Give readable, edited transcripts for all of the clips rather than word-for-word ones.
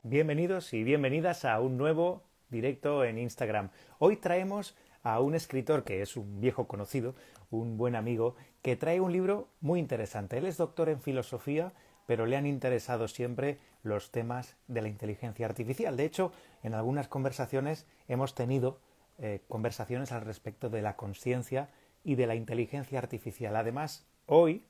Bienvenidos y bienvenidas a un nuevo directo en Instagram. Hoy traemos a un escritor que es un viejo conocido, un buen amigo, que trae un libro muy interesante. Él es doctor en filosofía, pero le han interesado siempre los temas de la inteligencia artificial. De hecho, en algunas conversaciones hemos tenido conversaciones al respecto de la consciencia y de la inteligencia artificial. Además, hoy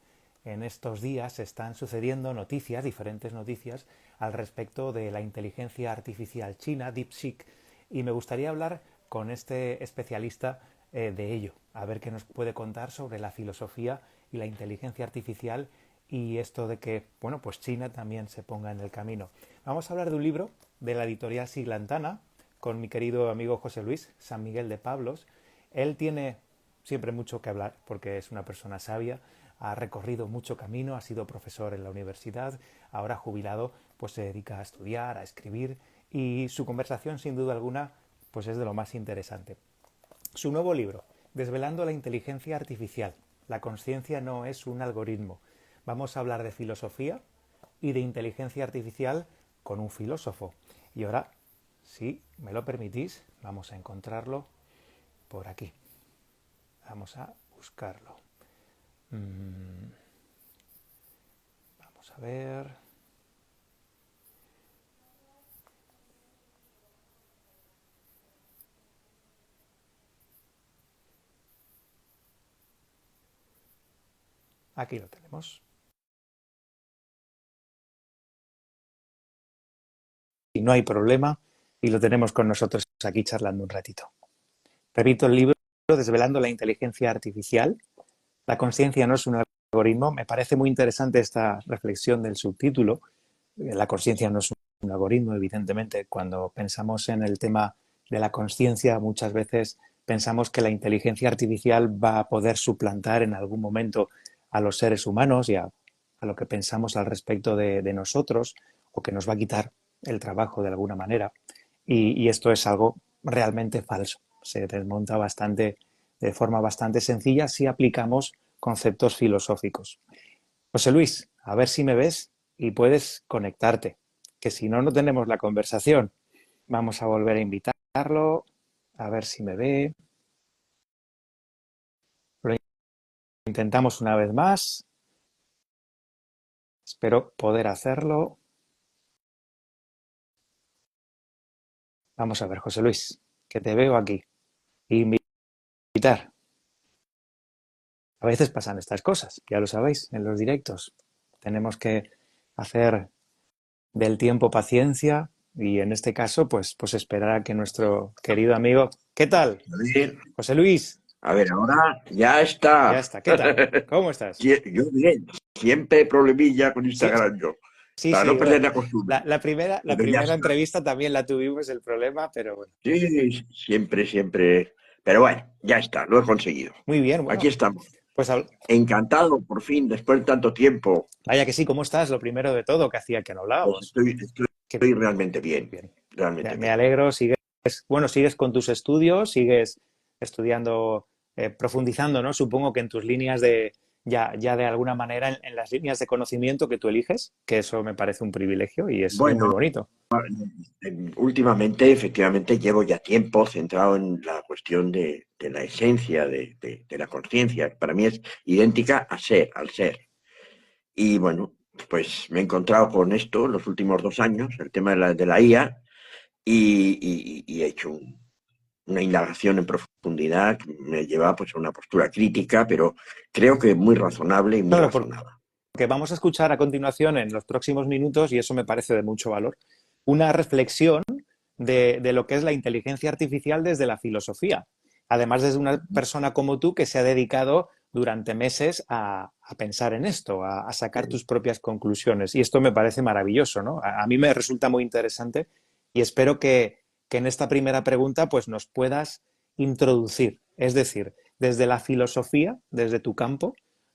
en estos días están sucediendo noticias, diferentes noticias, al respecto de la inteligencia artificial china, DeepSeek, y me gustaría hablar con este especialista de ello, a ver qué nos puede contar sobre la filosofía y la inteligencia artificial y esto de que, bueno, pues China también se ponga en el camino. Vamos a hablar de un libro de la editorial Siglantana con mi querido amigo José Luis San Miguel de Pablos. Él tiene siempre mucho que hablar porque es una persona sabia, ha recorrido mucho camino, ha sido profesor en la universidad, ahora jubilado, pues se dedica a estudiar, a escribir y su conversación sin duda alguna pues es de lo más interesante. Su nuevo libro, Desvelando la inteligencia artificial. La conciencia no es un algoritmo. Vamos a hablar de filosofía y de inteligencia artificial con un filósofo. Y ahora, si me lo permitís, vamos a encontrarlo por aquí. Vamos a buscarlo. Vamos a ver. Aquí lo tenemos. Y no hay problema y lo tenemos con nosotros aquí charlando un ratito. Repito el libro, Desvelando la inteligencia artificial. La conciencia no es un algoritmo. Me parece muy interesante esta reflexión del subtítulo. La conciencia no es un algoritmo, evidentemente. Cuando pensamos en el tema de la conciencia, muchas veces pensamos que la inteligencia artificial va a poder suplantar en algún momento a los seres humanos y a lo que pensamos al respecto de nosotros, o que nos va a quitar el trabajo de alguna manera. Y esto es algo realmente falso. Se desmonta bastante, de forma bastante sencilla si aplicamos conceptos filosóficos. José Luis, a ver si me ves y puedes conectarte, que si no, no tenemos la conversación. Vamos a volver a invitarlo, a ver si me ve. Lo intentamos una vez más. Espero poder hacerlo. Vamos a ver, José Luis, que te veo aquí. Invitar. A veces pasan estas cosas, ya lo sabéis, en los directos. Tenemos que hacer del tiempo paciencia y en este caso, pues esperar a que nuestro querido amigo... ¿Qué tal? A ver, José Luis, ahora ya ya está. está. ¿Qué tal? ¿Cómo estás? Yo bien, siempre problemilla con Sí, Instagram yo, sí, para sí. no Bueno, perder la costumbre. la Pero ya primera está. entrevista también la tuvimos el problema, pero bueno. Sí, siempre, siempre. Pero bueno, ya está, lo he conseguido. Muy bien, Aquí bueno. estamos. Pues Encantado, por fin, después de tanto tiempo. vaya que sí, ¿cómo estás? Lo primero de todo, que hacía que no Pues hablábamos. estoy realmente bien, Bien. realmente Me bien. alegro, sigues con tus estudios, sigues estudiando, profundizando, ¿no? Supongo que en tus líneas ya de alguna manera en las líneas de conocimiento que tú eliges, que eso me parece un privilegio y es muy Bueno, bonito. últimamente, efectivamente, llevo ya tiempo centrado en la cuestión de la esencia de la conciencia, que para mí es idéntica a ser, al ser. Y bueno, pues me he encontrado con esto los últimos 2 años, el tema de la IA, y he hecho una indagación en profundidad que me lleva pues, a una postura crítica, pero creo que muy razonable y muy Claro, razonada. porque vamos a escuchar a continuación en los próximos minutos, y eso me parece de mucho valor, una reflexión de lo que es la inteligencia artificial desde la filosofía. Además, desde una persona como tú que se ha dedicado durante meses a pensar en esto, a sacar tus propias conclusiones. Y esto me parece maravilloso, ¿no? A mí me resulta muy interesante y espero que en esta primera pregunta pues, nos puedas introducir. Es decir, desde la filosofía, desde tu campo,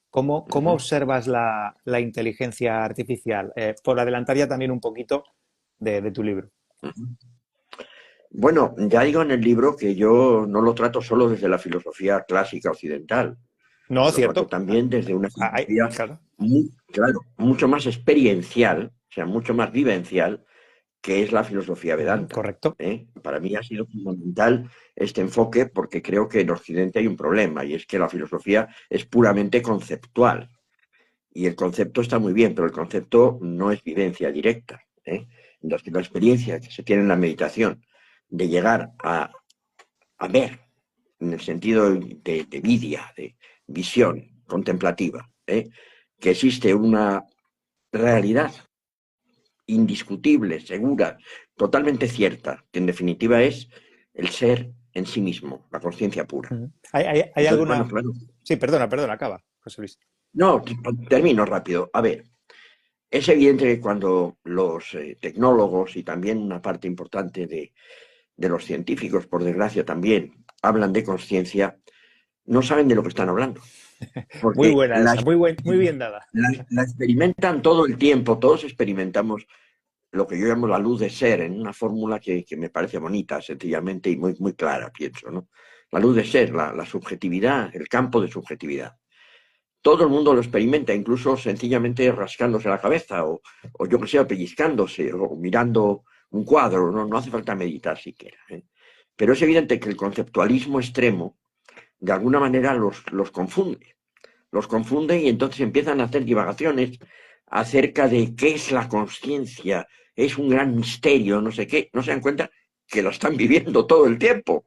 ¿cómo Ujú. observas la inteligencia artificial? Por adelantar ya también un poquito de tu libro. Ujú. Bueno, ya digo en el libro que yo no lo trato solo desde la filosofía clásica occidental, No, lo trato cierto. también desde una filosofía Claro. muy, claro, mucho más experiencial, o sea, mucho más vivencial, que es la filosofía Vedanta. Correcto. Para mí ha sido fundamental este enfoque porque creo que en Occidente hay un problema y es que la filosofía es puramente conceptual. Y el concepto está muy bien, pero el concepto no es vivencia directa. Entonces, la experiencia que se tiene en la meditación de llegar a ver, en el sentido de vidia, de visión contemplativa, que existe una realidad indiscutible, segura, totalmente cierta, que en definitiva es el ser en sí mismo, la conciencia pura. ¿Hay Entonces, bueno, alguna...? claro. Sí, perdona, acaba, José Luis. No, termino rápido. A ver, es evidente que cuando los tecnólogos y también una parte importante de los científicos, por desgracia también, hablan de conciencia, no saben de lo que están hablando. Muy Porque buena esa, muy bien dada. la experimentan todo el tiempo, todos experimentamos lo que yo llamo la luz de ser, en una fórmula que me parece bonita, sencillamente, y muy, muy clara, pienso, ¿no? La luz de ser, la subjetividad, el campo de subjetividad. Todo el mundo lo experimenta, incluso sencillamente rascándose la cabeza, o yo que sé, pellizcándose, o mirando un cuadro, no hace falta meditar siquiera. Pero es evidente que el conceptualismo extremo, de alguna manera, los confunde. Los confunde y entonces empiezan a hacer divagaciones acerca de qué es la conciencia, es un gran misterio, no sé qué, no se dan cuenta que lo están viviendo todo el tiempo.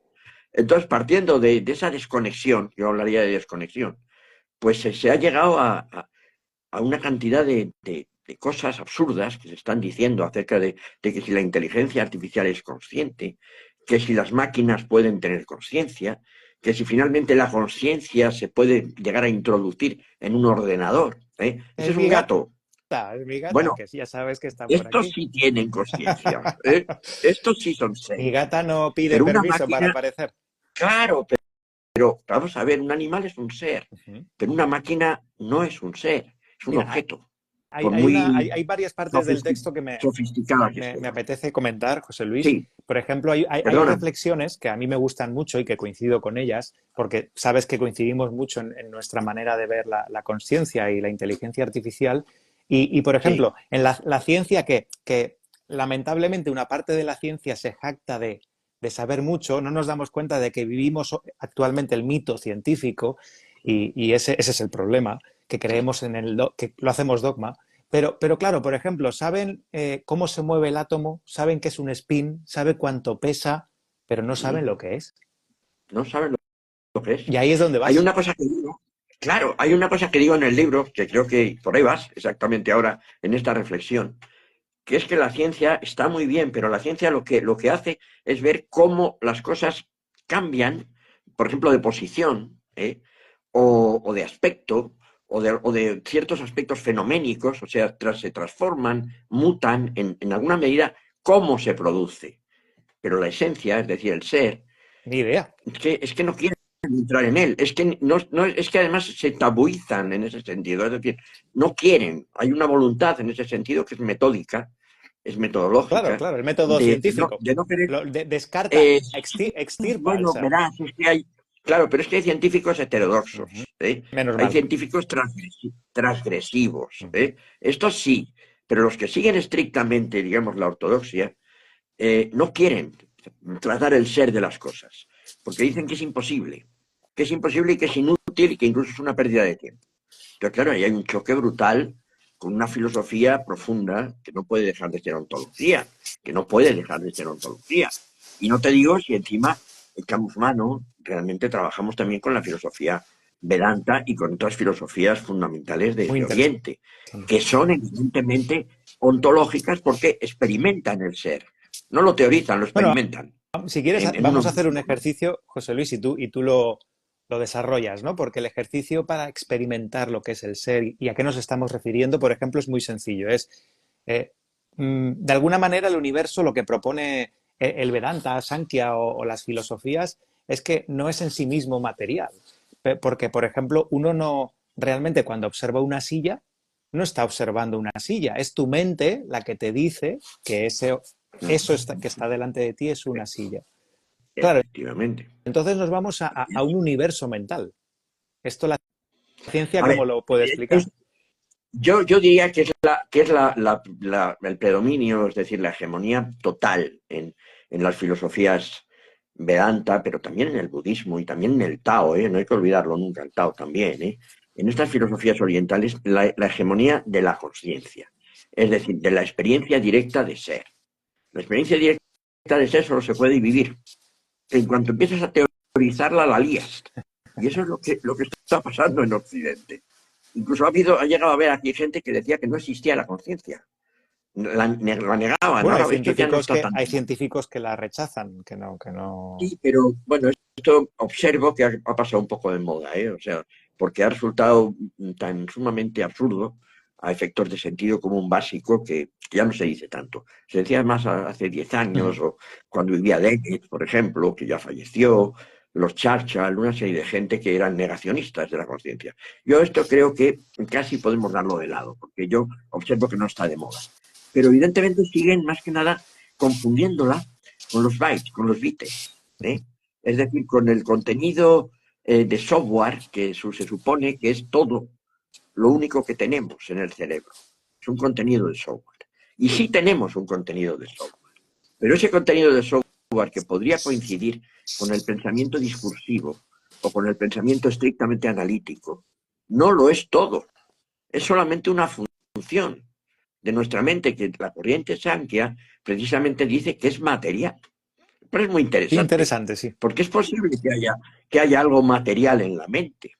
Entonces, partiendo de esa desconexión, yo hablaría de desconexión, pues se ha llegado a una cantidad de cosas absurdas que se están diciendo acerca de que si la inteligencia artificial es consciente, que si las máquinas pueden tener conciencia, que si finalmente la conciencia se puede llegar a introducir en un ordenador. Ese Es es un gato. mi gata, Bueno, que ya sabes que está por estos aquí. sí tienen conciencia. Estos sí son Mi seres. gata no pide Pero una permiso para máquina, aparecer. claro, pero vamos a ver, un animal es un ser, Ujú. pero una máquina no es un ser, es un Mira, objeto, por muy hay varias partes del texto que sofisticada que me sea. apetece comentar, José Luis. Sí, Por ejemplo, hay perdona. reflexiones que a mí me gustan mucho y que coincido con ellas, porque sabes que coincidimos mucho en nuestra manera de ver la conciencia y la inteligencia artificial. Por Sí, ejemplo, en la ciencia que lamentablemente una parte de la ciencia se jacta de saber mucho, no nos damos cuenta de que vivimos actualmente el mito científico y ese es el problema, que creemos que lo hacemos dogma. Pero claro, por ejemplo, saben cómo se mueve el átomo, saben que es un spin, saben cuánto pesa, pero no saben lo que es. no sabes lo que es. Y ahí es donde Hay vas. una cosa que digo, claro, hay una cosa que digo en el libro, que creo que por ahí vas exactamente ahora en esta reflexión, que es que la ciencia está muy bien, pero la ciencia lo que hace es ver cómo las cosas cambian, por ejemplo, de posición, o de aspecto, o de ciertos aspectos fenoménicos, o sea, se transforman, mutan en alguna medida cómo se produce. Pero la esencia, es decir, el ser, Ni idea. es que no quieren entrar en él, es que es que además se tabuizan en ese sentido, es decir, no quieren, hay una voluntad en ese sentido que es metódica, es Claro, metodológica, claro, el método de, de no, científico. de no querer. Descarta, Sí, extirpa al bueno, ser. verás, es que hay, claro, pero es que hay científicos heterodoxos, Ujú. ¿eh? Menos Hay mal. científicos transgresivos, Ujú. estos sí, pero los que siguen estrictamente, digamos, la ortodoxia, no quieren tratar el ser de las cosas, porque dicen que es imposible y que es inútil y que incluso es una pérdida de tiempo. Entonces, claro, ahí hay un choque brutal con una filosofía profunda que no puede dejar de ser ontología, que no puede dejar de ser ontología. Y no te digo si encima echamos mano, realmente trabajamos también con la filosofía Vedanta y con otras filosofías fundamentales Muy de interesante. Oriente, que son evidentemente ontológicas porque experimentan el ser. No lo teorizan, lo Bueno, experimentan si quieres, en uno vamos a hacer un mismo, ¿no? ejercicio, José Luis, y tú lo desarrollas, ¿no? Porque el ejercicio para experimentar lo que es el ser y a qué nos estamos refiriendo, por ejemplo, es muy sencillo. Eh, de alguna manera, el universo lo que propone el Vedanta, Sankhya o las filosofías es que no es en sí mismo material. Porque, por ejemplo, uno no realmente cuando observa una silla, no está observando una silla, es tu mente la que te dice que que está delante de ti es una silla. Claro, Efectivamente. entonces nos vamos a un universo mental. Esto la ciencia, A ¿cómo ver, lo puede es, explicar? Yo diría que es el predominio, es decir, la hegemonía total en las filosofías Vedanta, pero también en el budismo y también en el Tao, ¿eh? No hay que olvidarlo nunca, el Tao también, ¿eh? En estas filosofías orientales, la hegemonía de la conciencia, es decir, de la experiencia directa de ser. La experiencia directa de ser solo se puede vivir. En cuanto empiezas a teorizarla, la lías. Y eso es lo que está pasando en Occidente. Incluso ha llegado a haber aquí gente que decía que no existía la conciencia. La negaban. Bueno, Ahora esto ya no está tan... hay científicos que la rechazan, que no. Sí, pero bueno, esto observo que ha pasado un poco de moda, ¿eh? O sea, porque ha resultado tan sumamente absurdo a efectos de sentido común básico que ya no se dice tanto. Se decía más hace 10 años, Ujú. o cuando vivía Lenin, por ejemplo, que ya falleció, los Churchill, una serie de gente que eran negacionistas de la conciencia. Yo esto creo que casi podemos darlo de lado, porque yo observo que no está de moda. Pero evidentemente siguen más que nada confundiéndola con los bytes, con los bits. ¿Eh? Es decir, con el contenido de software que se supone que es todo lo único que tenemos en el cerebro. Es un contenido de software. Y sí tenemos un contenido de software. Pero ese contenido de software que podría coincidir con el pensamiento discursivo o con el pensamiento estrictamente analítico, no lo es todo. Es solamente una función de nuestra mente que la corriente Sankhya precisamente dice que es materia. Pero es muy Qué interesante, interesante, sí. porque es posible que haya algo material en la mente,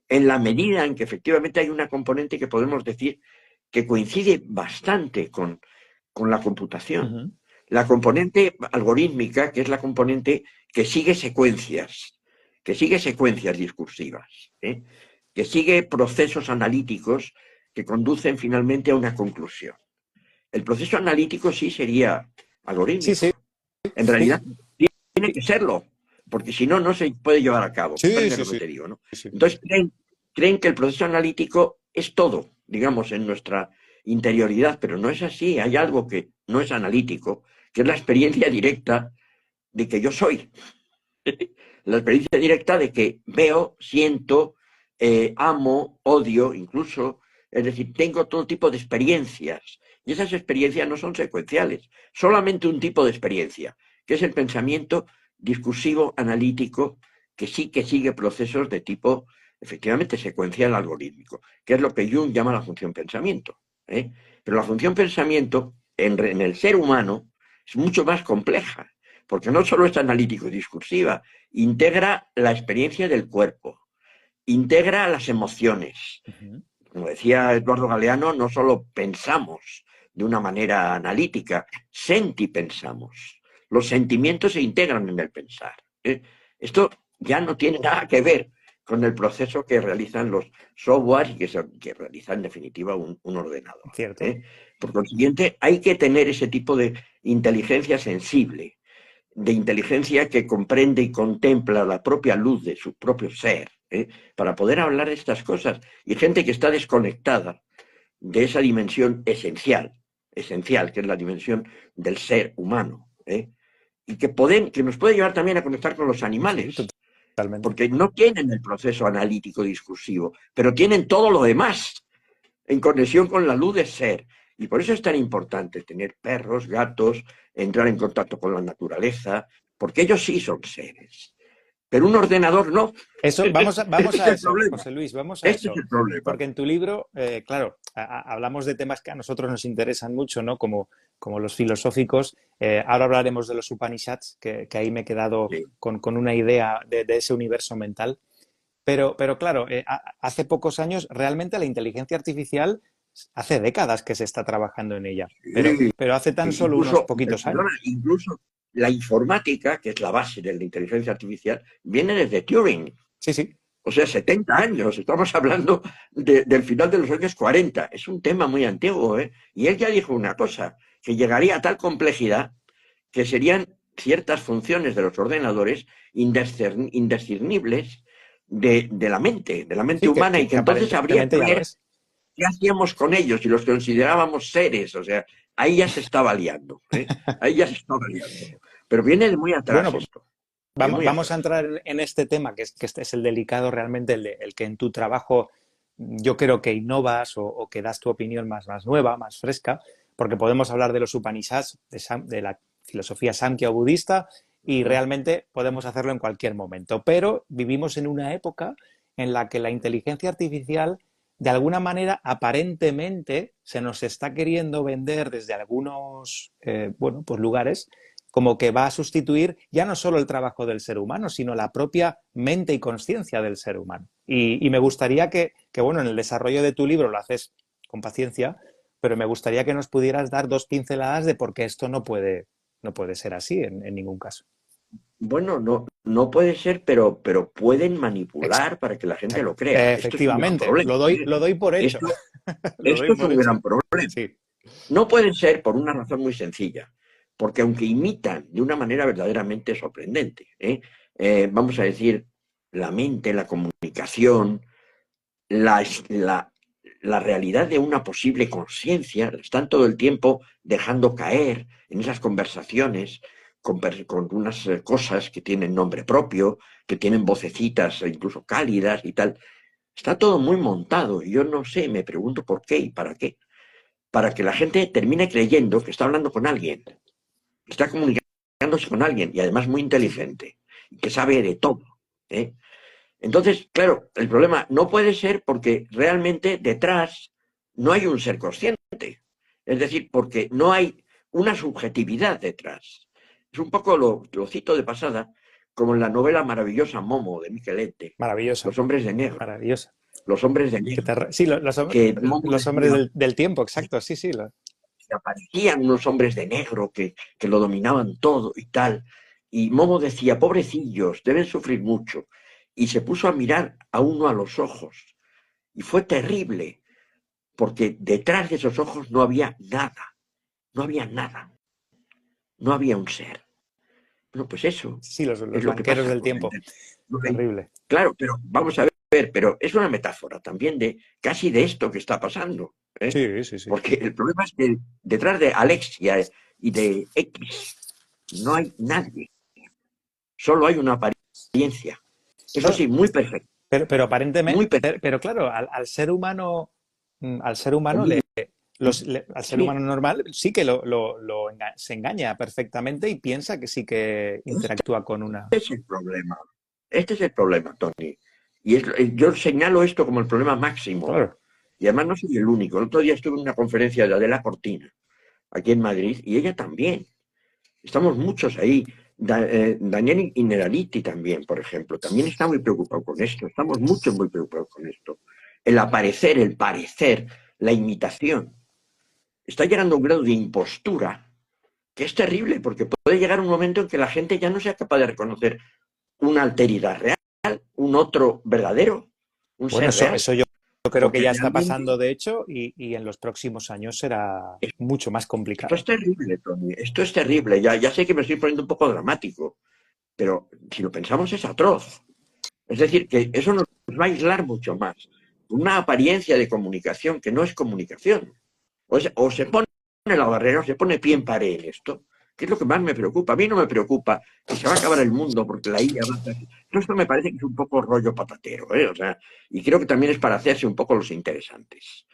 en la medida en que efectivamente hay una componente que podemos decir que coincide bastante con la computación. Ujú. La componente algorítmica, que es la componente que sigue secuencias discursivas, ¿eh? Que sigue procesos analíticos que conducen finalmente a una conclusión. El proceso analítico sí sería Sí, sí, algorítmico. En sí. realidad, tiene que serlo, porque si no, no se puede llevar a cabo. Sí, Comprende sí, lo que sí, te digo, ¿no? sí. Entonces, creen que el proceso analítico es todo, digamos, en nuestra interioridad, pero no es así. Hay algo que no es analítico, que es la experiencia directa de que yo soy. La experiencia directa de que veo, siento, amo, odio, incluso. Es decir, tengo todo tipo de experiencias. Y esas experiencias no son secuenciales. Solamente un tipo de experiencia, que es el pensamiento discursivo analítico, que sigue procesos de tipo, efectivamente, secuencial algorítmico, que es lo que Jung llama la función pensamiento. ¿Eh? Pero la función pensamiento en el ser humano es mucho más compleja, porque no solo es analítico y discursiva, integra la experiencia del cuerpo, integra las emociones. Ujú. Como decía Eduardo Galeano, no solo pensamos de una manera analítica, sentipensamos. Los sentimientos se integran en el pensar. ¿Eh? Esto ya no tiene nada que ver con el proceso que realizan los softwares y que realiza en definitiva un ordenador. Cierto. ¿Eh? Por consiguiente, hay que tener ese tipo de inteligencia sensible, de inteligencia que comprende y contempla la propia luz de su propio ser, para poder hablar de estas cosas. Y gente que está desconectada de esa dimensión esencial, que es la dimensión del ser humano, y que nos puede llevar también a conectar con los Sí, animales, totalmente. porque no tienen el proceso analítico discursivo, pero tienen todo lo demás en conexión con la luz de ser. Y por eso es tan importante tener perros, gatos, entrar en contacto con la naturaleza, porque ellos sí son seres. Pero un ordenador no. Eso, Este vamos es a el eso, problema. José Luis, vamos a Este es eso. el problema. Porque en tu libro, claro, hablamos de temas que a nosotros nos interesan mucho, ¿no? Como los filosóficos. Ahora hablaremos de los Upanishads, que ahí me he quedado Sí. con una idea de ese universo mental. Pero claro, hace pocos años realmente la inteligencia artificial, hace décadas que se está trabajando en ella, Sí. pero hace tan solo unos Incluso, poquitos perdona, años. incluso la informática, que es la base de la inteligencia artificial, viene desde Turing. Sí, sí. O sea, 70 años. Estamos hablando del final de los años 40. Es un tema muy antiguo, ¿eh? Y él ya dijo una cosa, que llegaría a tal complejidad que serían ciertas funciones de los ordenadores indiscernibles de la mente Sí, humana, y que que entonces habría aparentemente que ya lo ver es. qué hacíamos con ellos y los considerábamos seres. O sea, ahí ya se estaba liando, ¿eh? Ahí ya se estaba liando. Pero viene de muy Bueno, atrás pues esto, de muy vamos a atrás. entrar en este tema, que este es el delicado realmente, el que en tu trabajo yo creo que innovas o que das tu opinión más nueva, más fresca, porque podemos hablar de los Upanishads, de la filosofía samkhya o budista, y realmente podemos hacerlo en cualquier momento. Pero vivimos en una época en la que la inteligencia artificial, de alguna manera, aparentemente, se nos está queriendo vender desde algunos bueno, pues lugares como que va a sustituir ya no solo el trabajo del ser humano, sino la propia mente y conciencia del ser humano. Y me gustaría bueno, en el desarrollo de tu libro lo haces con paciencia, pero me gustaría que nos pudieras dar dos pinceladas de por qué esto no puede ser así en ningún caso. Bueno, no puede ser, pero pueden manipular para que la gente lo crea. Esto es un gran Efectivamente, problema, ¿eh? lo doy por hecho. Esto, Lo doy esto es por un gran hecho. problema. Sí, No puede ser por una razón muy sencilla, porque aunque imitan de una manera verdaderamente sorprendente, vamos a decir, la mente, la comunicación, la, la, la realidad de una posible conciencia, están todo el tiempo dejando caer en esas conversaciones con unas cosas que tienen nombre propio, que tienen vocecitas incluso cálidas y tal. Está todo muy montado y yo no sé, me pregunto por qué y para qué. Para que la gente termine creyendo que está hablando con alguien, que está comunicándose con alguien y además muy inteligente, que sabe de todo. ¿eh? Entonces, claro, el problema no puede ser porque realmente detrás no hay un ser consciente. Es decir, porque no hay una subjetividad detrás. Es un poco, lo cito de pasada, como en la novela maravillosa Momo de Miquelete, maravillosa, Los hombres de negro. maravillosa. Los hombres de negro. Sí, Que Momo los hombres decía del tiempo, exacto, sí, sí. que aparecían unos hombres de negro que lo dominaban todo y tal. Y Momo decía, pobrecillos, deben sufrir mucho. Y se puso a mirar a uno a los ojos. Y fue terrible, porque detrás de esos ojos no había nada, no había nada, no había un ser. Bueno, pues eso Sí, es los lo que banqueros pasa del con la tiempo. Internet. No hay- Terrible. Claro, pero vamos a ver, pero es una metáfora también de casi de esto que está pasando. Sí, sí, sí. Porque el problema es que detrás de Alexia y de X no hay nadie, solo hay una apariencia. Eso Claro, sí, muy perfecta, pero aparentemente, muy perfecta. pero claro, al ser humano, al ser humano al ser Sí, humano normal sí que se engaña perfectamente y piensa que sí que este interactúa con una. es el problema. Este es el problema, Tony. Y yo señalo esto como el problema máximo. Claro. Y además no soy el único. El otro día estuve en una conferencia de Adela Cortina, aquí en Madrid, y ella también. Estamos muchos ahí. Daniel Innerarity también, por ejemplo, también está muy preocupado con esto. Estamos muchos muy preocupados con esto. El aparecer, el parecer, la imitación. Está llegando a un grado de impostura que es terrible, porque puede llegar un momento en que la gente ya no sea capaz de reconocer una alteridad real, un otro verdadero, un Bueno, ser real. yo creo que Porque ya está realmente pasando, de hecho, y en los próximos años será mucho más esto es complicado. terrible, Tony. Esto es terrible. Ya sé que me estoy poniendo un poco dramático, pero si lo pensamos es atroz. Es decir, que eso nos va a aislar mucho más. Una apariencia de comunicación que no es comunicación. O se pone la barrera o se pone pie en pared en esto, que es lo que más me preocupa. A mí no me preocupa que se va a acabar el mundo porque la IA va a hacer. Esto me parece que es un poco rollo patatero, ¿eh? O sea, y creo que también es para hacerse un poco los interesantes.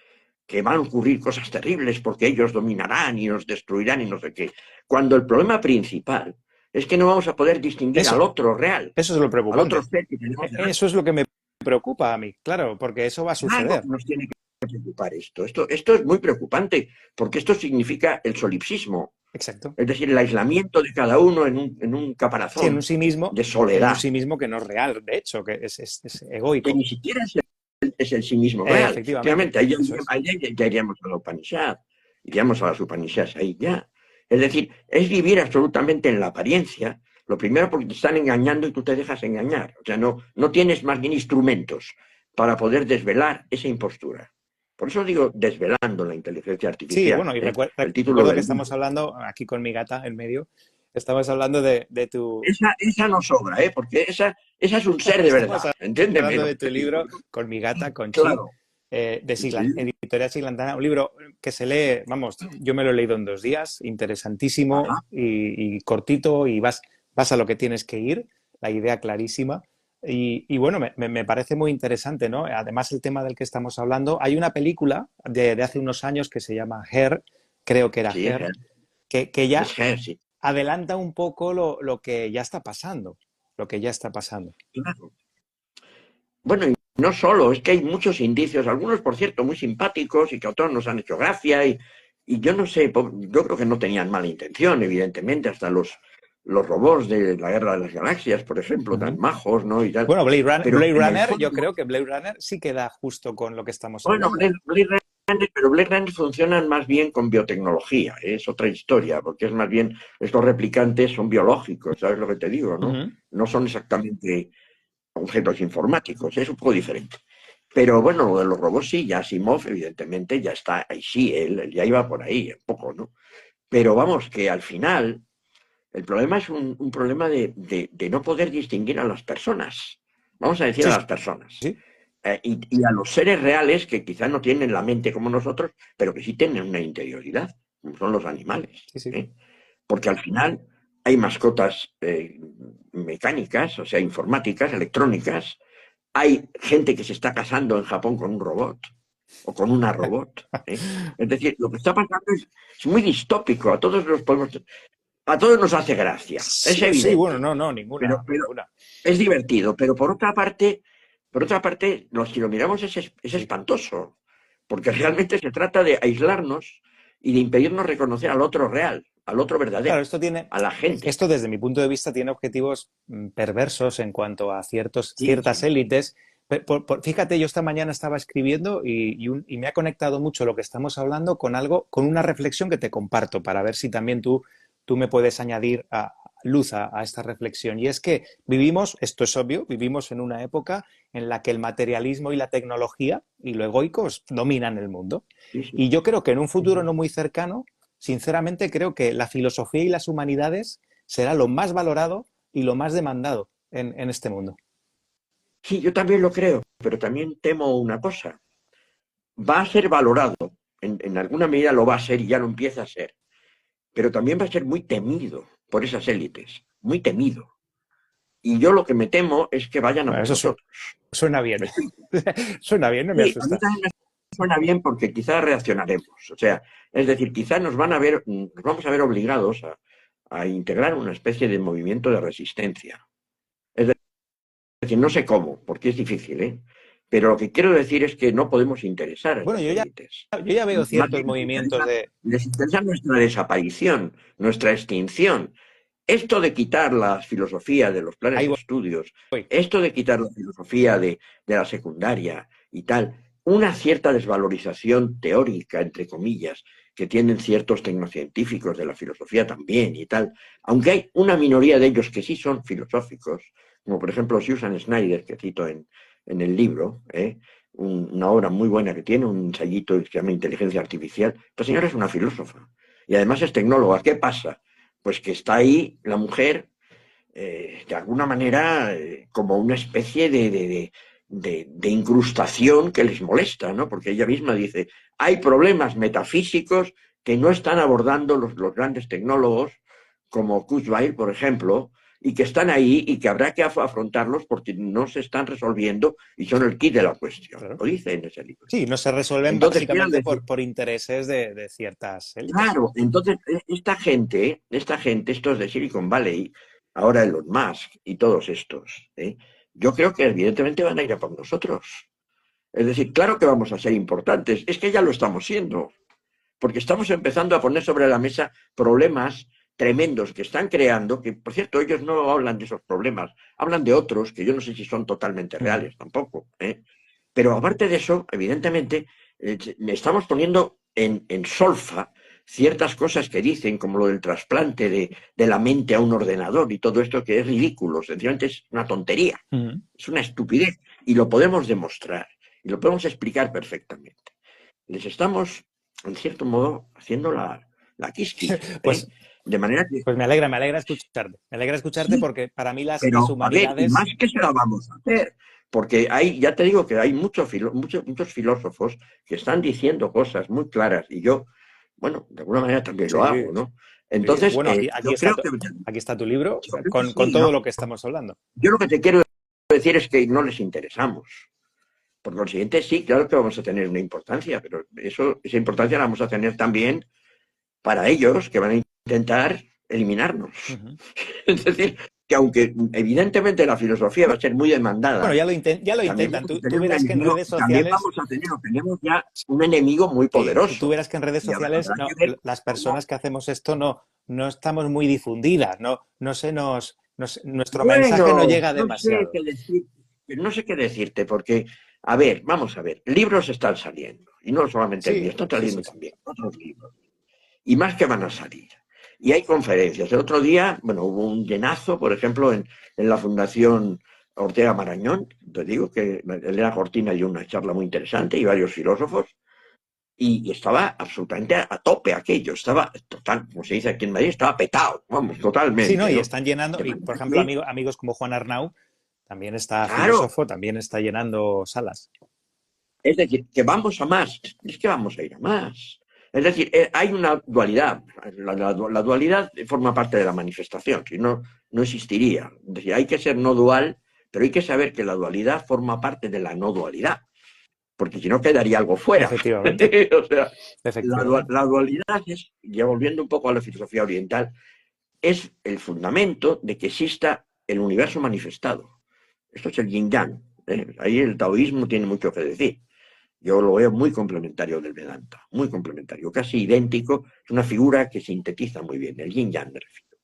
Que van a ocurrir cosas terribles porque ellos dominarán y nos destruirán y no sé qué. Cuando el problema principal es que no vamos a poder distinguir al Eso, otro real, eso es lo al otro preocupante. ser que tenemos delante. Eso es lo que me preocupa a mí, claro, porque eso va a Claro que suceder. nos tiene que preocupar esto. Esto es muy preocupante porque esto significa el solipsismo, Exacto. es decir, el aislamiento de cada uno en un Sí, caparazón de en un soledad, sí mismo que no es real, de hecho, que es que egoico. ni siquiera es el sí mismo real. Efectivamente, Efectivamente, eso es. ahí ya iríamos a la Upanishad, iríamos a las Upanishads, ahí ya. Es decir, es vivir absolutamente en la apariencia, lo primero porque te están engañando y tú te dejas engañar. O sea, no tienes más bien instrumentos para poder desvelar esa impostura. Por eso digo desvelando la inteligencia Sí, artificial. bueno, y El título recuerdo que del estamos libro. hablando, aquí con mi gata en medio, estamos hablando de tu. Esa no sobra, porque esa es un ser de Estamos verdad. Entiéndeme hablando lo de tu que digo. libro con mi gata, con Chi, Claro. Sí. Editorial Siglantana, un libro que se lee, vamos, yo me lo he leído en 2 días, interesantísimo Ajá. y cortito y vas a lo que tienes que ir, la idea clarísima. Y bueno, me parece muy interesante, ¿no? Además, el tema del que estamos hablando, hay una película de hace unos años que se llama Her, creo que era Sí, Her, que ya es Her, sí. adelanta un poco lo que ya está pasando, lo que ya está pasando. Claro. Bueno, y no solo, es que hay muchos indicios, algunos, por cierto, muy simpáticos y que a todos nos han hecho gracia y yo no sé, yo creo que no tenían mala intención, evidentemente, hasta los robots de la Guerra de las Galaxias, por ejemplo, tan Ujú. majos, ¿no? Y tal. Bueno, Pero Blade en el Runner, yo fondo, creo que Blade Runner sí queda justo con lo que estamos bueno, hablando. Pero Blade Runner funcionan más bien con biotecnología, es otra historia, porque es más bien, estos replicantes son biológicos, ¿sabes lo que te digo, no? Ujú. No son exactamente objetos informáticos, es un poco diferente. Pero bueno, lo de los robots sí, ya Asimov, evidentemente, ya está ahí, sí, él ya iba por ahí, un poco, ¿no? Pero vamos, que al final el problema es un problema de no poder distinguir a las personas. Vamos a decir a Sí, las personas. sí, Y a los seres reales que quizás no tienen la mente como nosotros, pero que sí tienen una interioridad, como son los animales. sí, sí. ¿Eh? Porque al final hay mascotas mecánicas, o sea, informáticas, electrónicas, hay gente que se está casando en Japón con un robot o con una robot. ¿Eh? Es decir, lo que está pasando es muy distópico. A todos nos hace gracia, es Sí, sí, bueno, evidente, no, no, pero ninguna. es divertido. Pero por otra parte, si lo miramos es Sí. espantoso, porque realmente se trata de aislarnos y de impedirnos reconocer al otro real, al otro Claro, verdadero, a la gente. esto desde mi punto de vista tiene objetivos perversos en cuanto a Sí, ciertas sí. élites. Fíjate, yo esta mañana estaba escribiendo y me ha conectado mucho lo que estamos hablando con algo, con una reflexión que te comparto para ver si también tú me puedes añadir luz a esta reflexión. Y es que vivimos, esto es obvio, vivimos en una época en la que el materialismo y la tecnología y lo egoico dominan el mundo. Sí, sí, Y yo creo que en un sí, futuro sí. no muy cercano, sinceramente creo que la filosofía y las humanidades será lo más valorado y lo más demandado en este mundo. Sí, yo también lo creo, pero también temo una cosa. Va a ser valorado, en alguna medida lo va a ser y ya lo empieza a ser, pero también va a ser muy temido por esas élites, muy temido. Y yo lo que me temo es que vayan a Bueno, por eso nosotros. suena bien. ¿Me explico? Suena bien, no me Sí, a mí asusta. también me suena bien porque quizás reaccionaremos. O sea, es decir, quizás nos vamos a ver obligados a integrar una especie de movimiento de resistencia. Es decir, no sé cómo, porque es difícil, ¿eh? Pero lo que quiero decir es que no podemos interesar a Bueno, estas élites. yo ya veo Más ciertos bien movimientos de... les interesa nuestra desaparición, nuestra extinción. Esto de quitar la filosofía de los planes Ahí de voy. estudios, esto de quitar la filosofía de la secundaria y tal, una cierta desvalorización teórica, entre comillas, que tienen ciertos tecnocientíficos de la filosofía también y tal, aunque hay una minoría de ellos que sí son filosóficos, como por ejemplo Susan Snyder, que cito en el libro, una obra muy buena que tiene, un ensayito que se llama Inteligencia Artificial. Esta señora es una filósofa y además es tecnóloga. ¿Qué pasa? Pues que está ahí la mujer, de alguna manera, como una especie de incrustación que les molesta, ¿no? Porque ella misma dice, hay problemas metafísicos que no están abordando los grandes tecnólogos, como Kurzweil, por ejemplo, y que están ahí y que habrá que afrontarlos porque no se están resolviendo y son el kit de la cuestión. Claro. Lo dice en ese libro. Sí, no se resuelven Entonces, quiero básicamente decir, por intereses de ciertas élites. claro, entonces estos de Silicon Valley, ahora Elon Musk y todos estos, yo creo que evidentemente van a ir a por nosotros. Es decir, claro que vamos a ser importantes, es que ya lo estamos siendo, porque estamos empezando a poner sobre la mesa problemas tremendos que están creando, que por cierto ellos no hablan de esos problemas, hablan de otros que yo no sé si son totalmente Mm. reales tampoco. Pero aparte de eso, evidentemente, estamos poniendo en solfa ciertas cosas que dicen, como lo del trasplante de la mente a un ordenador y todo esto que es ridículo, sencillamente es una tontería, Mm. es una estupidez y lo podemos demostrar y lo podemos explicar perfectamente. Les estamos, en cierto modo, haciendo la quisquis, ¿eh? Pues, De manera que pues me alegra escucharte. Me alegra escucharte sí, porque para mí las pero, a ver, y más humanidades... que se la vamos a hacer, porque ya te digo que hay muchos filósofos que están diciendo cosas muy claras y yo, bueno, de alguna manera también lo Sí, hago, ¿no? sí. Entonces, Bueno, yo creo aquí está tu libro yo creo que con sí, todo ¿no? lo que estamos hablando. Yo lo que te quiero decir es que no les interesamos. Por consiguiente, sí, claro que vamos a tener una importancia, pero esa importancia la vamos a tener también para ellos, que van a intentar eliminarnos. Ujú. Es decir, que aunque evidentemente la filosofía va a ser muy Bueno, demandada, ya lo también intentan. vamos a Tú tener un verás que en enemigo, redes también sociales, vamos a tener, o tenemos ya un enemigo muy sí, tú poderoso. verás que en redes Y sociales habrá que ver las cómo. personas que hacemos esto no estamos muy difundidas, nuestro mensaje no Bueno, llega no sé demasiado. qué decir, no sé qué decirte, porque, a ver, vamos a ver, libros están saliendo, y no solamente el mío, Sí, están sí, sí, saliendo sí. también otros libros. Y más que van a salir. Y hay conferencias. El otro día, bueno, hubo un llenazo, por ejemplo, en la Fundación Ortega Marañón, te digo que Elena Cortina dio una charla muy interesante y varios filósofos, y estaba absolutamente a tope aquello, estaba total, como se dice aquí en Madrid, estaba petado, vamos, Sí, ¿no? totalmente, Y ¿no? están llenando, De y por manera ejemplo, que, amigos como Juan Arnau, también está claro, filósofo, también está llenando salas. es decir, que vamos a más, es que vamos a ir a más. Es decir, hay una dualidad. La dualidad forma parte de la manifestación, si no, no existiría. Es decir, hay que ser no dual, pero hay que saber que la dualidad forma parte de la no dualidad, porque si no quedaría algo fuera. Efectivamente, O sea, efectivamente. la dualidad es, ya volviendo un poco a la filosofía oriental, es el fundamento de que exista el universo manifestado. Esto es el yin-yang. Ahí el taoísmo tiene mucho que decir. Yo lo veo muy complementario del Vedanta, muy complementario, casi idéntico, es una figura que sintetiza muy bien, el yin yang me refiero.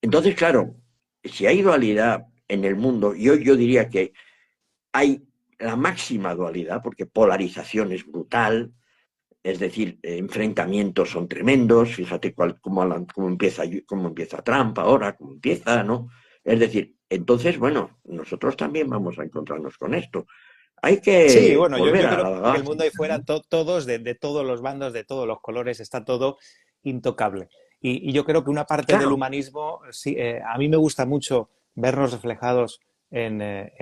Entonces, claro, si hay dualidad en el mundo, yo diría que hay la máxima dualidad, porque polarización es brutal, es decir, enfrentamientos son tremendos, fíjate cómo empieza Trump ahora, cómo empieza, ¿no? Es decir, entonces, bueno, nosotros también vamos a encontrarnos con esto. Hay Sí, que bueno, volver yo a creo la que el Bhagavad mundo ahí Gita, fuera, ¿no? todos, de todos los bandos, de todos los colores, está todo intocable. Y yo creo que una parte del Claro, humanismo, sí, a mí me gusta mucho vernos reflejados en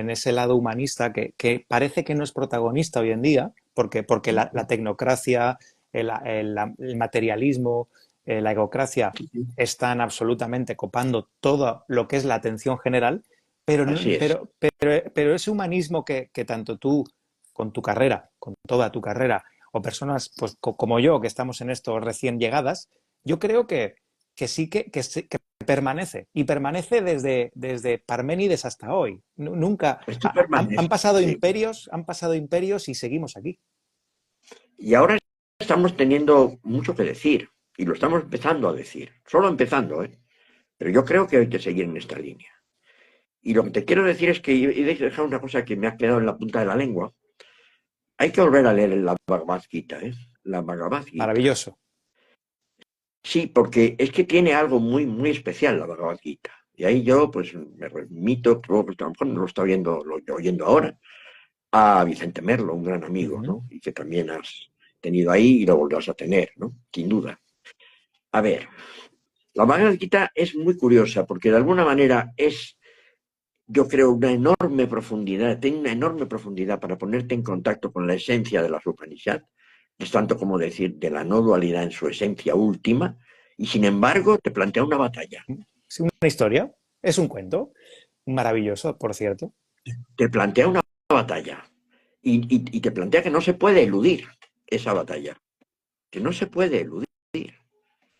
ese lado humanista que parece que no es protagonista hoy en día, porque la tecnocracia, el materialismo, la egocracia están absolutamente copando todo lo que es la atención general, pero, así es. pero ese humanismo que tanto tú, con tu carrera, con toda tu carrera, o personas pues, como yo, que estamos en esto recién llegadas, yo creo que sí que permanece. Y permanece desde Parménides hasta hoy. Nunca. Esto permanece. Sí. Han pasado imperios y seguimos aquí. Y ahora estamos teniendo mucho que decir. Y lo estamos empezando a decir. Solo empezando, ¿eh? Pero yo creo que hay que seguir en esta línea. Y lo que te quiero decir es que he dejado una cosa que me ha quedado en la punta de la lengua. Hay que volver a leer la Bhagavad Gita, ¿eh? La Bhagavad Gita. Maravilloso. Sí, porque es que tiene algo muy, muy especial la Bhagavad Gita. Y ahí yo, pues, me remito, creo que a lo mejor no lo está oyendo ahora, a Vicente Merlo, un gran Uh amigo, -huh. ¿no? Y que también has tenido ahí y lo volverás a tener, ¿no? Sin duda. A ver, la Bhagavad Gita es muy curiosa porque de alguna manera es, yo creo, una enorme profundidad, tiene una enorme profundidad para ponerte en contacto con la esencia de las Upanishad, es tanto como decir de la no dualidad en su esencia última, y sin embargo te plantea una batalla, Es una historia, es un cuento, maravilloso, por cierto. te plantea una batalla, y te plantea que no se puede eludir esa batalla, que no se puede eludir.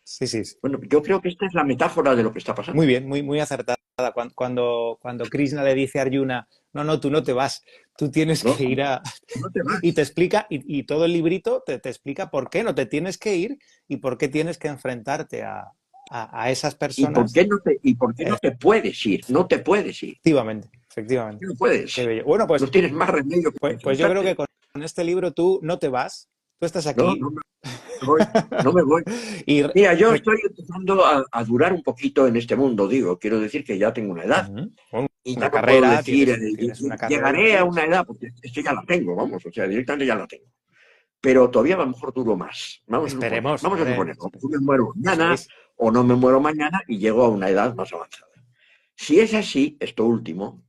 Sí, sí, sí. Bueno, yo creo que esta es la metáfora de lo que está Muy pasando. bien, muy acertada. Cuando Krishna le dice a Arjuna, no, tú no te vas, tú tienes No, que ir a... no te Y te vas. explica, y todo el librito te explica por qué no te tienes que ir y por qué tienes que enfrentarte a esas personas. ¿Y por qué no te puedes ir? No te puedes ir. Efectivamente, efectivamente. No Qué puedes. bello. Bueno, No tienes más remedio que pues yo creo que enfrentarte. con este libro tú no te vas, tú estás No, aquí no me voy. No me voy. y... Mira, yo estoy empezando a durar un poquito en este mundo, digo. Quiero decir que ya tengo una edad. Bueno, Y ya una no puedo carrera, decir, tienes una carrera y llegaré a una morirás. edad, porque es que ya la tengo, vamos, o sea, directamente ya la tengo. Pero todavía a lo mejor duro más. Esperemos, Vamos a hombre, suponer, o me muero eso mañana es. o no me muero mañana y llego a una edad más avanzada. Si es así, esto último,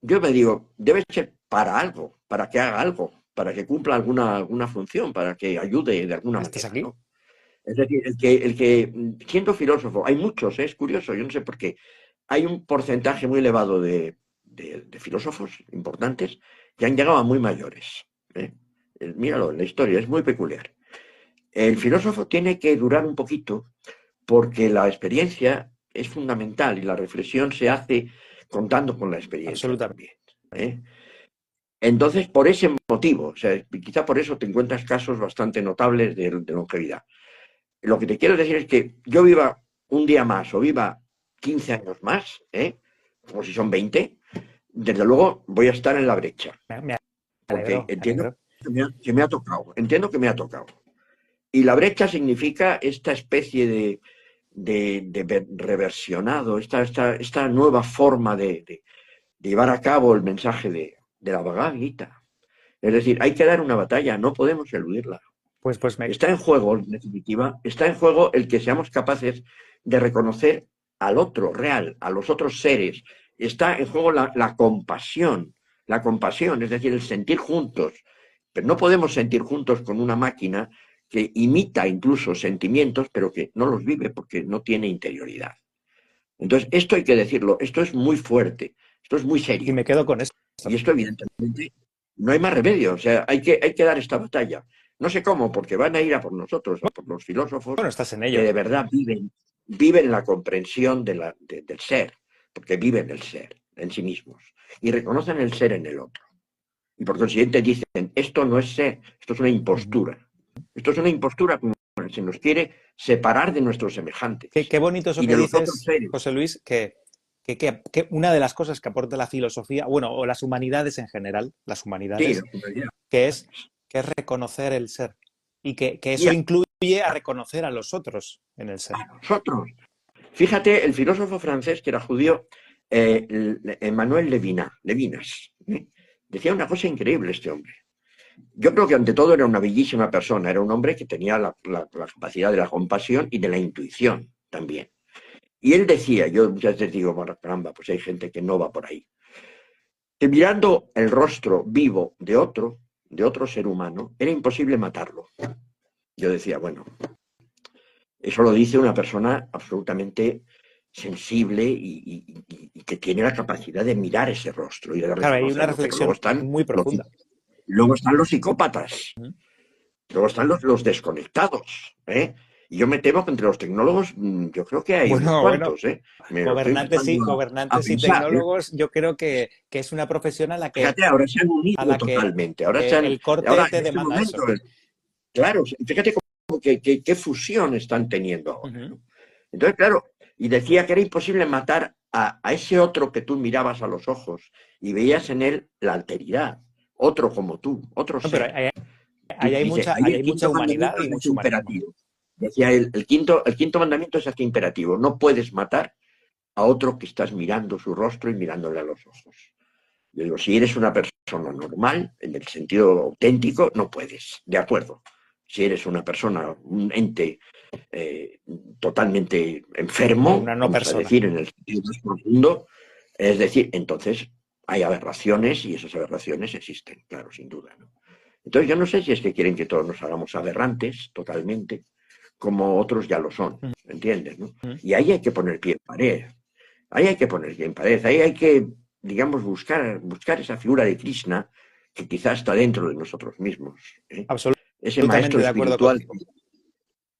yo me digo, debe ser para algo, para que haga algo, para que cumpla alguna función, para que ayude de alguna ¿Estás manera, aquí? ¿no? Es decir, el que siendo filósofo, hay muchos, es curioso, yo no sé por qué, hay un porcentaje muy elevado de de filósofos importantes que han llegado a muy mayores. Míralo, la historia es muy peculiar. El filósofo tiene que durar un poquito porque la experiencia es fundamental y la reflexión se hace contando con la experiencia Absolutamente. también. Entonces, por ese motivo, o sea, quizá por eso te encuentras casos bastante notables de longevidad. Lo que te quiero decir es que yo viva un día más o viva 15 años más, como si son 20, desde luego voy a estar en la brecha. Me Porque alegro, me entiendo alegro. que me ha tocado, entiendo que me ha tocado. Y la brecha significa esta especie de reversionado, esta nueva forma de llevar a cabo el mensaje de la Bhagavad Gita. Es decir, hay que dar una batalla, no podemos eludirla. Pues Está en juego, en definitiva, está en juego el que seamos capaces de reconocer al otro real, a los otros seres. Está en juego la compasión, es decir, el sentir juntos. Pero no podemos sentir juntos con una máquina que imita incluso sentimientos, pero que no los vive porque no tiene interioridad. Entonces, esto hay que decirlo, esto es muy fuerte, esto es muy y serio. me quedo con esto. Y esto, evidentemente, no hay más remedio. O sea, hay que dar esta batalla. No sé cómo, porque van a ir a por nosotros, a por los filósofos Bueno, estás en que ello. de verdad viven la comprensión del ser, porque viven el ser en sí mismos y reconocen el ser en el otro. Y por consiguiente dicen, esto no es ser, esto es una impostura. Esto es una impostura como se nos quiere separar de nuestros semejantes Qué bonito eso y que de los otros dices, seres. José Luis, que una de las cosas que aporta la filosofía, bueno, o las humanidades en general, las Sí, humanidades, que es, que es reconocer el ser. Y que y eso incluye a reconocer a los otros en el ser. a nosotros. Fíjate, el filósofo francés que era judío, Emmanuel Levinas, decía una cosa increíble este hombre. Yo creo que ante todo era una bellísima persona, era un hombre que tenía la capacidad de la compasión y de la intuición también. Y él decía, yo muchas veces digo, bueno, caramba, pues hay gente que no va por ahí, que mirando el rostro vivo de otro ser humano, era imposible matarlo. Yo decía, bueno, eso lo dice una persona absolutamente sensible y que tiene la capacidad de mirar ese rostro y de Claro, hay una reconocerlo. Pero reflexión muy profunda. luego están los psicópatas, luego están los desconectados. Y yo me temo que entre los tecnólogos yo creo que hay unos Bueno, cuantos. Me lo estoy empezando a gobernantes y pensar. tecnólogos, yo creo que es una profesión Fíjate, ahora se han a unido la que totalmente. el corte Ahora te en este demanda momento, eso. claro, fíjate qué fusión están teniendo ahora, ¿no? Entonces, claro, y decía que era imposible matar a ese otro que tú mirabas a los ojos y veías en él la alteridad, otro como tú, otro No, pero ser. Dice, ahí ahí el hay mucha quinto humanidad mandamiento y es mucho este humanismo. imperativo. Decía él, el quinto mandamiento es este imperativo. No puedes matar a otro que estás mirando su rostro y mirándole a los ojos. Yo digo, si eres una persona normal, en el sentido auténtico, no puedes, de acuerdo. Si eres una persona, un ente eh, totalmente enfermo, Una no vamos a persona. decir, en el sentido más profundo, es decir, entonces hay aberraciones y esas aberraciones existen, claro, sin duda, ¿no? Entonces yo no sé si es que quieren que todos nos hagamos aberrantes totalmente, como otros ya lo son, ¿entiendes? ¿No? Y ahí hay que poner pie en pared, ahí hay que poner pie en pared, ahí hay que, digamos, buscar esa figura de Krishna que quizás está dentro de nosotros mismos, ¿eh? Ese maestro Absolutamente de acuerdo espiritual contigo.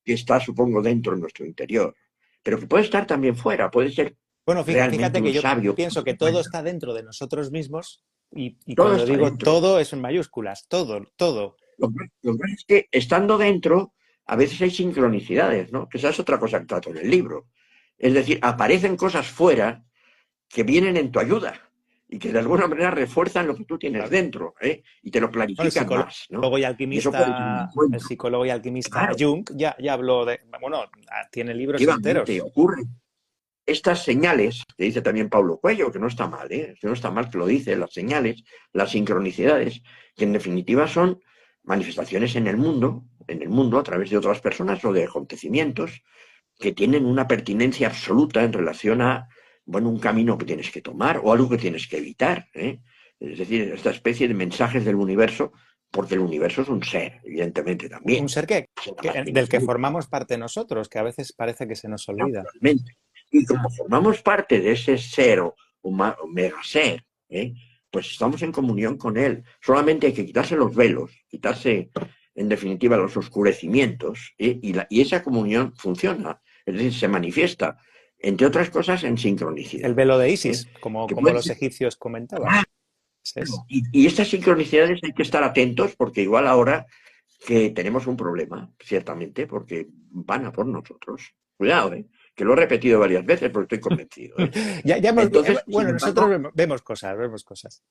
que está, supongo, dentro de nuestro interior, pero que puede estar también fuera, puede ser Bueno, realmente fíjate un que yo sabio que pienso nos que todo encuentra. está dentro de nosotros mismos y Todo cuando está digo dentro. todo es en mayúsculas, todo, todo. Lo que pasa es que estando dentro, a veces hay sincronicidades, ¿no? Que esa es otra cosa que trato en el libro. Es decir, aparecen cosas fuera que vienen en tu ayuda y que de alguna manera refuerzan lo que tú tienes Claro. dentro, ¿eh? Y te lo Bueno, clarifican más, ¿no? Y eso puede ser un el encuentro. psicólogo y alquimista Claro, Jung ya habló de, bueno, tiene libros efectivamente, enteros. ocurre. Estas señales, que dice también Paulo Coelho, que no está mal, que no está mal que lo dice, las señales, las sincronicidades, que en definitiva son manifestaciones en el mundo a través de otras personas o de acontecimientos que tienen una pertinencia absoluta en relación a, bueno, un camino que tienes que tomar o algo que tienes que evitar, ¿eh? Es decir, esta especie de mensajes del universo, porque el universo es un ser, evidentemente Un también. ser del que formamos parte nosotros, que a veces parece que se nos olvida. Naturalmente. Y como formamos parte de ese ser o mega ser, ¿eh? Pues estamos en comunión con Él. Solamente hay que quitarse los velos, quitarse, en definitiva, los oscurecimientos, y esa comunión funciona, es decir, se manifiesta, entre otras cosas, en El sincronicidad. velo de ¿Eh? Isis, como, Que como puede los ser. egipcios comentaban. Claro, Ese es. y estas sincronicidades hay que estar atentos porque igual ahora que tenemos un problema, ciertamente, porque van a por nosotros. Cuidado, que lo he repetido varias veces porque estoy convencido. Ya Entonces, sin bueno, nosotros embargo, vemos cosas, vemos cosas.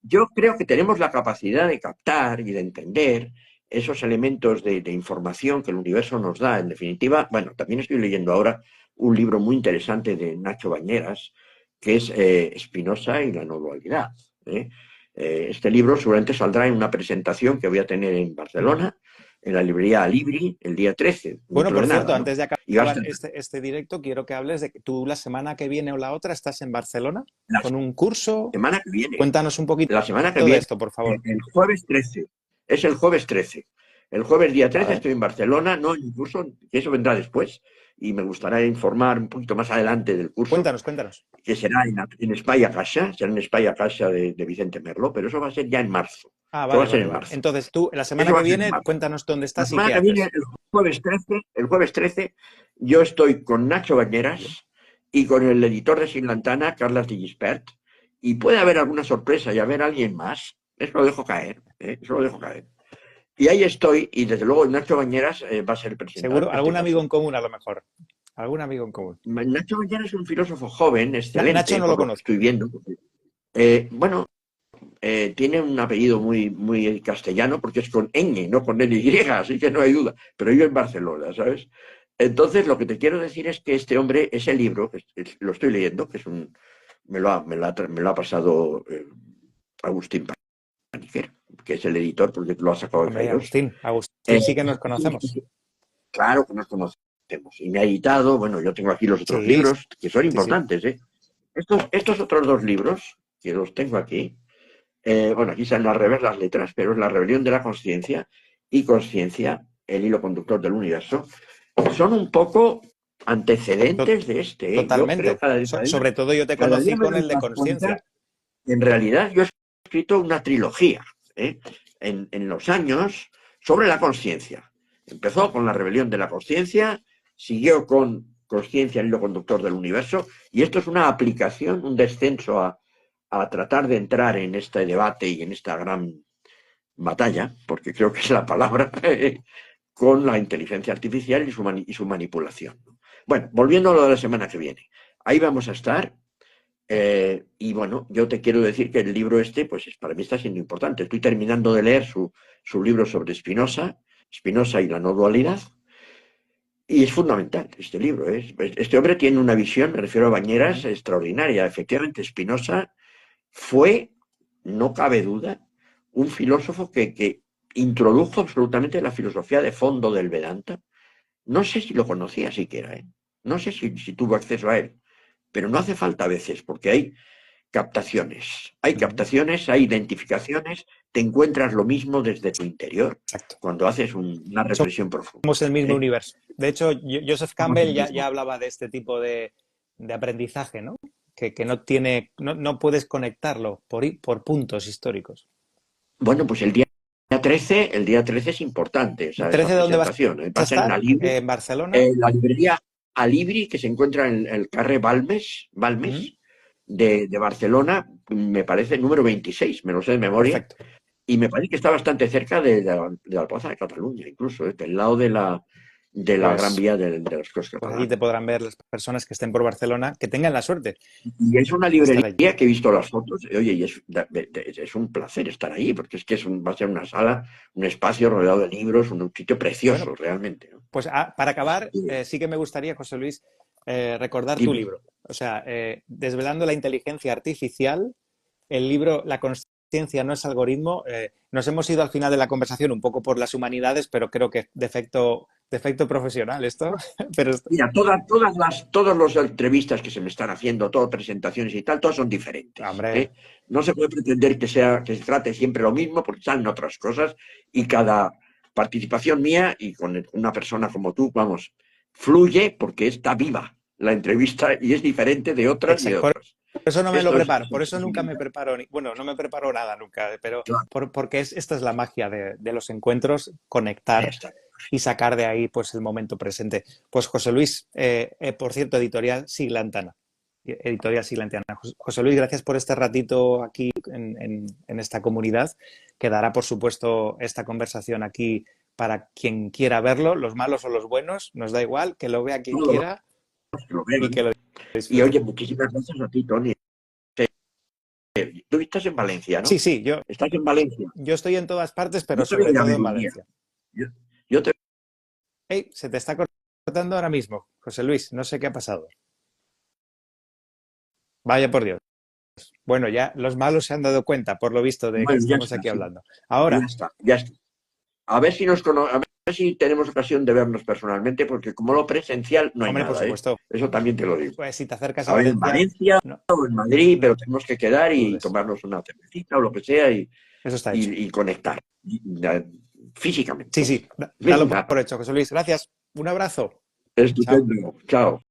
yo creo que tenemos la capacidad de captar y de entender esos elementos de información que el universo nos da. En definitiva, bueno, también estoy leyendo ahora un libro muy interesante de Nacho Bañeras, que es Spinoza y la no dualidad. ¿eh? Este libro seguramente saldrá en una presentación que voy a tener en Barcelona, en la librería Alibri, el día 13, Bueno, dentro de por cierto, nada, ¿no? antes de Y va a acabar estar este directo, quiero que hables de que tú la semana que viene o la otra estás en Barcelona la con un curso. semana que viene. Cuéntanos un poquito La semana que de viene, esto, por favor. el jueves 13. Es el jueves 13. El jueves día 13 Vale. estoy en Barcelona, no en un curso, que eso vendrá después, y me gustaría informar un poquito más adelante del curso, Cuéntanos, cuéntanos. que será en Espai a Casa, será en Espai a Casa de Vicente Merlo, pero eso va a ser ya en marzo. Ah, Eso va vale, a ser vale, en vale. marzo. Entonces tú, la semana Eso va que a ser en viene, marzo. cuéntanos dónde La estás y semana qué que viene, haces. el jueves 13, yo estoy con Nacho Bañeras y con el editor de Sin Lantana, Carles de Gispert, y puede haber alguna sorpresa y haber alguien más. Eso lo dejo caer, eso lo dejo caer. Y ahí estoy, y desde luego Nacho Bañeras va a ser el presentador Seguro, en este algún amigo caso. en común a lo mejor. Algún amigo en común. Nacho Bañeras es un filósofo joven, Nacho excelente, no lo por lo que conozco. estoy viendo. Bueno, tiene un apellido muy, muy castellano porque es con ñ, no con Y, así que no hay duda. Pero yo en Barcelona, ¿sabes? Entonces, lo que te quiero decir es que este hombre, ese libro, lo estoy leyendo, que es me lo ha pasado Agustín Paniker, que es el editor, porque lo ha sacado en Hombre, Kairos. Agustín sí que nos conocemos. Claro que nos conocemos. Y me ha editado, bueno, yo tengo aquí los otros Sí, libros, que son sí, sí. importantes, ¿eh? Estos otros dos libros, que los tengo aquí, bueno, aquí salen al revés las letras, pero es La rebelión de la conciencia y Conciencia, el hilo conductor del universo, son un poco To- antecedentes de este, ¿eh? Yo creo Totalmente. Sobre todo yo te cada día conocí me con doy el de más cuenta, conciencia. en realidad yo he escrito una trilogía, ¿eh? En los años sobre la conciencia. Empezó con la rebelión de la conciencia, siguió con conciencia, el hilo conductor del universo, y esto es una aplicación, un descenso a tratar de entrar en este debate y en esta gran batalla, porque creo que es la palabra, con la inteligencia artificial y su manipulación. Bueno, volviendo a lo de la semana que viene. Ahí vamos a estar. Y bueno, yo te quiero decir que el libro pues para mí está siendo importante. Estoy terminando de leer su libro sobre Spinoza y la no dualidad, y es fundamental este libro. Este hombre tiene una visión, me refiero a Bañeras, Ujú. extraordinaria. Efectivamente, Spinoza fue, no cabe duda, un filósofo que introdujo absolutamente la filosofía de fondo del Vedanta. No sé si lo conocía siquiera, ¿eh? No sé si tuvo acceso a él, pero no hace falta a veces, porque hay Ujú. captaciones, hay identificaciones, te encuentras lo mismo desde tu interior Exacto. cuando haces una reflexión profunda. Somos el mismo ¿eh? universo. De hecho, Joseph Somos el Campbell ya mismo. hablaba de este tipo de aprendizaje, ¿no? Que no tiene, no puedes conectarlo por puntos históricos. Bueno, pues el día 13 es importante esa 13 de dónde vas presentación. a Va a ser en estar? Alibri, ¿En Barcelona? la librería Alibri, que se encuentra en el carrer Ujú. Balmes de Barcelona, me parece el número 26, me lo sé de memoria, Perfecto. y me parece que está bastante cerca de la Plaza de Cataluña, incluso, del lado de la Gran Pues, Vía de las Corts pues allí te Catalanas. podrán ver las personas que estén por Barcelona, que tengan la suerte Y es una de estar allí. librería que he visto las fotos, oye, y es un placer estar ahí, porque es que va a ser una sala, un espacio rodeado de libros, un sitio Bueno, precioso, realmente, ¿no? pues para acabar, Y- sí que me gustaría, José Luis, recordar tu Dime. libro. O sea, Desvelando la inteligencia artificial, el libro La consciencia no es algoritmo. Nos hemos ido al final de la conversación un poco por las humanidades, pero creo que defecto profesional esto. Pero Mira, todas las entrevistas que se me están haciendo, todas presentaciones y tal, todas son diferentes. hombre, ¿eh? No se puede pretender que se trate siempre lo mismo porque salen otras cosas, y cada participación mía y con una persona como tú, vamos, fluye porque está viva la entrevista y es diferente de otras y de exacto. otras. eso no me lo Esto es preparo, por eso nunca me sensibilidad. preparo, bueno, no me preparo nada nunca, pero Claro, porque esta es la magia de los encuentros, conectar esta. y sacar de ahí pues el momento presente. Pues José Luis, por cierto, editorial Siglantana. Editorial Siglantana. José Luis, gracias por este ratito aquí en esta comunidad. Quedará, por supuesto, esta conversación aquí para quien quiera verlo, los malos o los buenos, nos da igual, que lo vea quien Todos quiera los que lo y vean. que lo Y disfrute. oye, muchísimas gracias a ti, Tony. Tú estás en Valencia, Sí, ¿no? sí, yo, Estás en Valencia. yo estoy en todas partes, pero Yo te voy sobre a ir a todo ver en un día. Valencia. Yo, yo te Hey, se te está cortando ahora mismo, José Luis, no sé qué ha pasado. Vaya por Dios. Bueno, ya los malos se han dado cuenta, por lo visto, de que Bueno, ya estamos está, aquí sí. hablando. Ya Ahora, está, ya está. A ver si tenemos ocasión de vernos personalmente, porque como lo presencial no hay hombre, por nada, ¿eh? supuesto, Eso también te lo digo. pues si te acercas a A ver, en Valencia, Valencia no, o en Madrid, no pero tenemos que quedar y dudes. tomarnos una cervecita o lo que sea Eso está hecho. y conectar Sí, físicamente. sí, dalo Venga, por hecho, José Luis. Gracias. Un abrazo. Chao. estupendo. Chao.